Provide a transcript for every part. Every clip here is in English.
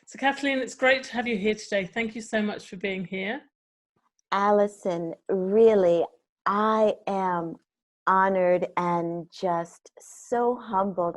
So Kathleen, it's great to have you here today. Thank you so much for being here. Allison, really, I am honored and just so humbled.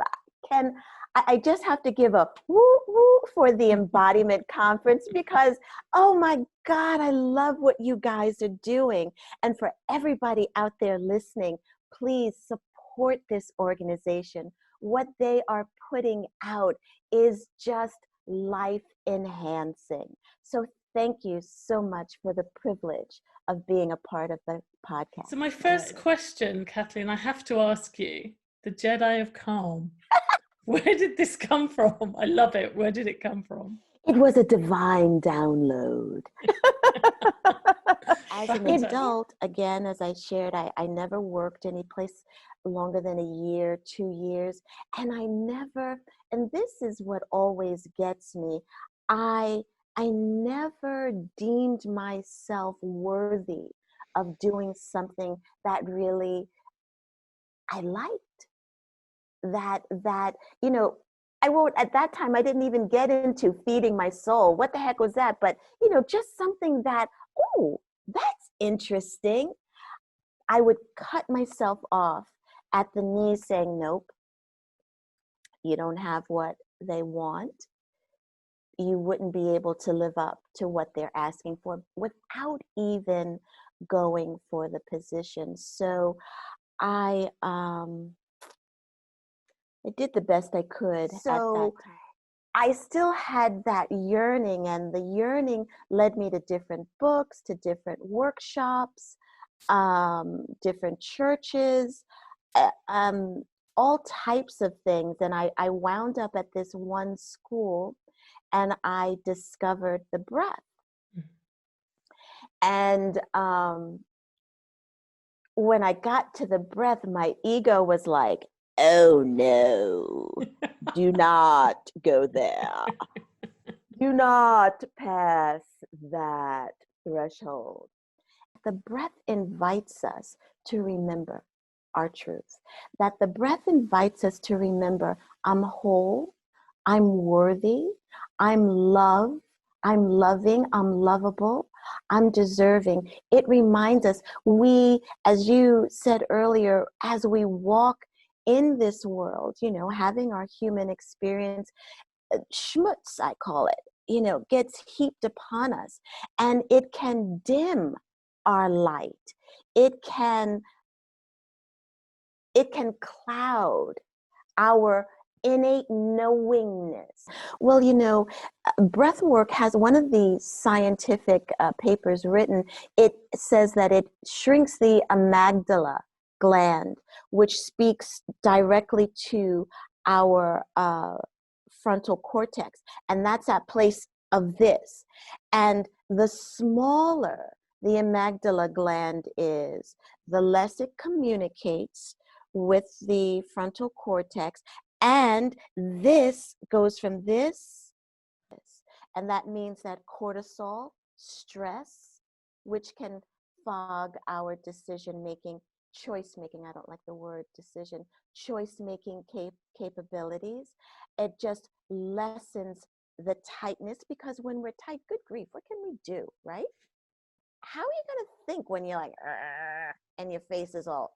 I just have to give a woo woo for the Embodiment Conference because, oh my God, I love what you guys are doing. And for everybody out there listening, please support this organization. What they are putting out is just life enhancing. So thank you so much for the privilege of being a part of the podcast. So my first question, Kathleen, I have to ask you, the Jedi of Calm. Where did this come from? I love it. Where did it come from? It was a divine download. As an adult, again, as I shared, I never worked any place longer than a year, 2 years. And I never, and this is what always gets me, I never deemed myself worthy of doing something that really I liked. That you know, I won't, at that time I didn't even get into feeding my soul. What the heck was that? But you know, just something that, oh, that's interesting. I would cut myself off at the knees saying, nope, you don't have what they want. You wouldn't be able to live up to what they're asking for without even going for the position. So I did the best I could at that time. I still had that yearning, and the yearning led me to different books, to different workshops, different churches, all types of things. And I wound up at this one school, and I discovered the breath. And when I got to the breath, my ego was like, oh no, do not go there. Do not pass that threshold. The breath invites us to remember our truth. That the breath invites us to remember, I'm whole, I'm worthy, I'm loved, I'm loving, I'm lovable, I'm deserving. It reminds us, we, as you said earlier, as we walk in this world, you know, having our human experience, schmutz, I call it, you know, gets heaped upon us, and it can dim our light. It can cloud our innate knowingness. Well, you know, breathwork has one of the scientific papers written. It says that it shrinks the amygdala gland, which speaks directly to our frontal cortex, and that's that place of this. And the smaller the amygdala gland is, the less it communicates with the frontal cortex, and this goes from this, and that means that cortisol, stress, which can fog our decision making, choice making, I don't like the word decision, choice making capabilities. It just lessens the tightness, because when we're tight, good grief, what can we do, right? How are you going to think when you're like, and your face is all,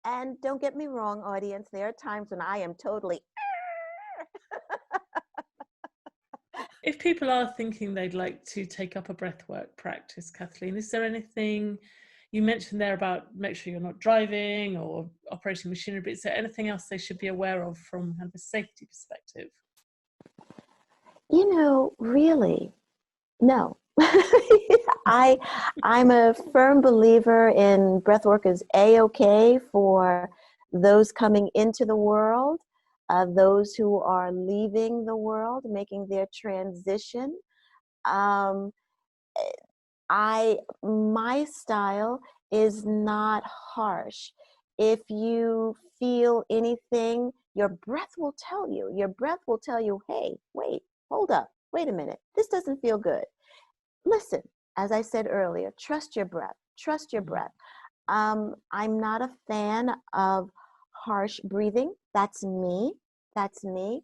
and don't get me wrong, audience, there are times when I am totally, If people are thinking they'd like to take up a breathwork practice, Kathleen, is there anything you mentioned there about make sure you're not driving or operating machinery, but is there anything else they should be aware of from kind of a safety perspective? You know, really, no. I'm a firm believer in breathwork is A-okay for those coming into the world, those who are leaving the world, making their transition. My style is not harsh. If you feel anything, your breath will tell you. Your breath will tell you, hey, wait, hold up, wait a minute. This doesn't feel good. Listen, as I said earlier, trust your breath. Trust your breath. I'm not a fan of harsh breathing. That's me. That's me.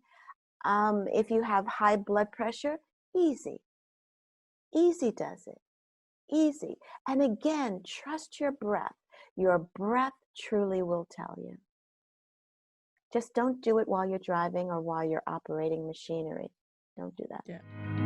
If you have high blood pressure, easy. Easy does it. Easy. And again, trust your breath. Your breath truly will tell you. Just don't do it while you're driving or while you're operating machinery. Don't do that. Yeah.